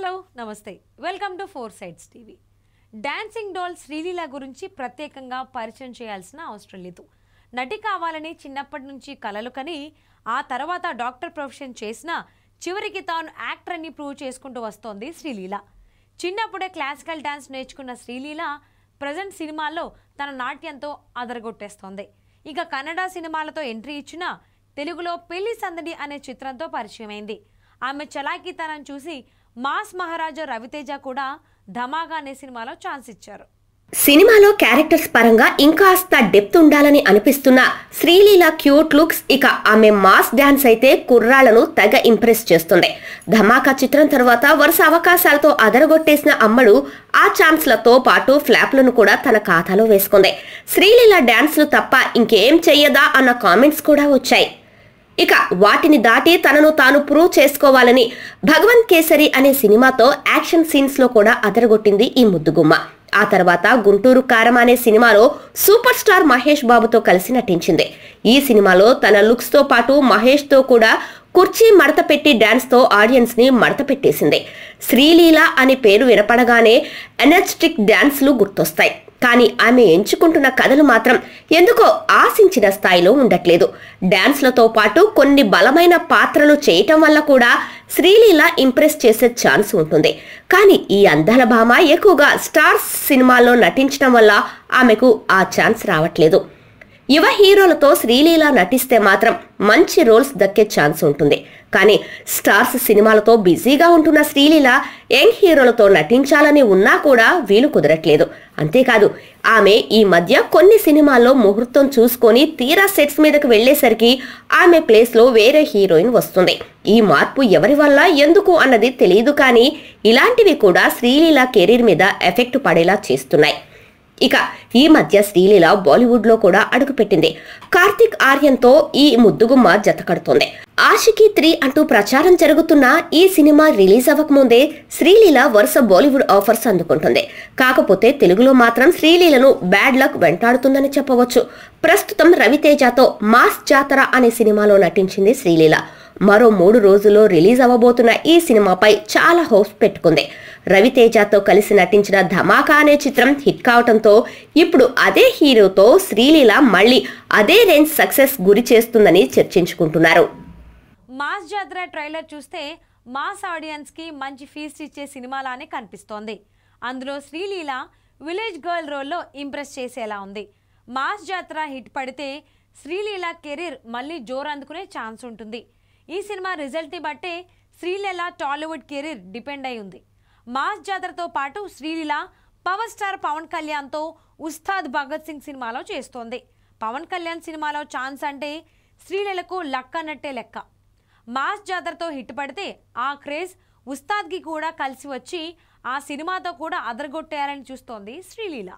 Hello నమస్తే welcome to four sides TV. Dancing doll Sreeleela గురించి ప్రత్యేకంగా పరిచయం చేయాల్సిన అవసరం లేదు. నటి కావాలని చిన్నప్పటి నుంచి కలలు కని ఆ తర్వాత డాక్టర్ ప్రొఫెషన్ చేసిన చివరికి తాను యాక్టర్ అని ప్రూవ్ చేసుకుంటూ వస్తోంది శ్రీలీల. చిన్నప్పుడే క్లాసికల్ డాన్స్ నేర్చుకున్న శ్రీలీల ప్రజెంట్ సినిమాల్లో తన నాట్యంతో అదరగొట్టేస్తోంది. ఇక కన్నడ సినిమాలతో ఎంట్రీ ఇచ్చిన తెలుగులో పెళ్లి సందడి అనే చిత్రంతో పరిచయమైంది. ఆమె చలాకీతనం చూసి మాస్ మహారాజా రవితేజ కూడా ధమాగా అనే సినిమాలో ఛాన్స్ ఇచ్చారు. సినిమాలో క్యారెక్టర్స్ పరంగా ఇంకాస్త డెప్త్ ఉండాలని అనిపిస్తున్న శ్రీలీల క్యూట్ లుక్స్, ఇక ఆమె మాస్ డాన్స్ అయితే కుర్రాళ్లను తెగ ఇంప్రెస్ చేస్తుంది. ధమాకా చిత్రం తర్వాత వరుస అవకాశాలతో అదరగొట్టేసిన అమ్మడు ఆ ఛాన్స్లతో పాటు ఫ్లాప్లను కూడా తన ఖాతాలో వేసుకుంది. శ్రీలీల డాన్స్లు తప్ప ఇంకేం చెయ్యదా అన్న కామెంట్స్ కూడా వచ్చాయి. ఇక వాటిని దాటి తనను తాను ప్రూవ్ చేసుకోవాలని భగవంత్ కేసరి అనే సినిమాతో యాక్షన్ సీన్స్ లో కూడా అదరగొట్టింది ఈ ముద్దుగుమ్మ. ఆ తర్వాత గుంటూరు కారం అనే సినిమాలో సూపర్ స్టార్ మహేష్ బాబుతో కలిసి నటించింది. ఈ సినిమాలో తన లుక్స్ తో పాటు మహేష్ తో కూడా కుర్చీ మడత పెట్టి డాన్స్ తో ఆడియన్స్ ని మడత పెట్టేసింది. శ్రీలీల అనే పేరు వినపడగానే ఎనర్జెటిక్ డాన్స్లు గుర్తొస్తాయి. కానీ ఆమె ఎంచుకుంటున్న కథలు మాత్రం ఎందుకో ఆశించిన స్థాయిలో ఉండట్లేదు. డాన్స్లతో పాటు కొన్ని బలమైన పాత్రలు చేయటం వల్ల కూడా శ్రీలీల ఇంప్రెస్ చేసే ఛాన్స్ ఉంటుంది. కానీ ఈ అందాల భామ ఎక్కువగా స్టార్స్ సినిమాల్లో నటించడం వల్ల ఆమెకు ఆ ఛాన్స్ రావట్లేదు. యువ హీరోలతో శ్రీలీల నటిస్తే మాత్రం మంచి రోల్స్ దక్కే ఛాన్స్ ఉంటుంది. కానీ స్టార్స్ సినిమాలతో బిజీగా ఉంటున్న శ్రీలీల యంగ్ హీరోలతో నటించాలని ఉన్నా కూడా వీలు కుదరట్లేదు. అంతేకాదు ఆమె ఈ మధ్య కొన్ని సినిమాల్లో ముహూర్తం చూసుకొని తీరా సెట్స్ మీదకు వెళ్లేసరికి ఆమె ప్లేస్ లో వేరే హీరోయిన్ వస్తుంది. ఈ మార్పు ఎవరి వల్ల ఎందుకు అన్నది తెలియదు. కానీ ఇలాంటివి కూడా శ్రీలీల కెరీర్ మీద ఎఫెక్ట్ పడేలా చేస్తున్నాయి. ఇక ఈ మధ్య శ్రీలీల బాలీవుడ్ లో కూడా అడుగుపెట్టింది. కార్తిక్ ఆర్యన్తో ఈ ముద్దుగుమ్మ జతకడుతోంది. ఆషికీ 3 అంటూ ప్రచారం జరుగుతున్న ఈ సినిమా రిలీజ్ అవ్వకముందే శ్రీలీల వరుస బాలీవుడ్ ఆఫర్స్ అందుకుంటుంది. కాకపోతే తెలుగులో మాత్రం శ్రీలీలను బ్యాడ్ లక్ వెంటాడుతుందని చెప్పవచ్చు. ప్రస్తుతం రవితేజతో మాస్ జాతర అనే సినిమాలో నటించింది శ్రీలీల. మరో 3 రోజుల్లో రిలీజ్ అవ్వబోతున్న ఈ సినిమాపై చాలా హోప్స్ పెట్టుకుంది. రవితేజతో కలిసి నటించిన ధమాకా అనే చిత్రం హిట్ కావడంతో ఇప్పుడు అదే హీరోతో శ్రీలీల మళ్ళీ అదే రేంజ్ సక్సెస్ గురి చేస్తుందని చర్చించుకుంటున్నారు. మాస్ జాతర ట్రైలర్ చూస్తే మాస్ ఆడియన్స్ కి మంచి ఫీస్ట్ ఇచ్చే సినిమాలానే కనిపిస్తోంది. అందులో శ్రీలీల విలేజ్ గర్ల్ రోల్లో ఇంప్రెస్ చేసేలా ఉంది. మాస్ జాతర హిట్ పడితే శ్రీలీల కెరీర్ మళ్ళీ జోరు అందుకునే ఛాన్స్ ఉంటుంది. ఈ సినిమా రిజల్ట్ ని బట్టే శ్రీలీల టాలీవుడ్ కెరీర్ డిపెండ్ అయి ఉంది. మాస్ జాతరతో పాటు శ్రీలీల పవర్ స్టార్ పవన్ కళ్యాణ్తో ఉస్తాద్ భగత్ సింగ్ సినిమాలో చేస్తోంది. పవన్ కళ్యాణ్ సినిమాలో ఛాన్స్ అంటే శ్రీలీలకు లక్ అన్నట్టే లెక్క. మాస్ జాతరతో హిట్ పడితే ఆ క్రేజ్ ఉస్తాద్కి కూడా కలిసి వచ్చి ఆ సినిమాతో కూడా అదరగొట్టేయాలని చూస్తోంది శ్రీలీల.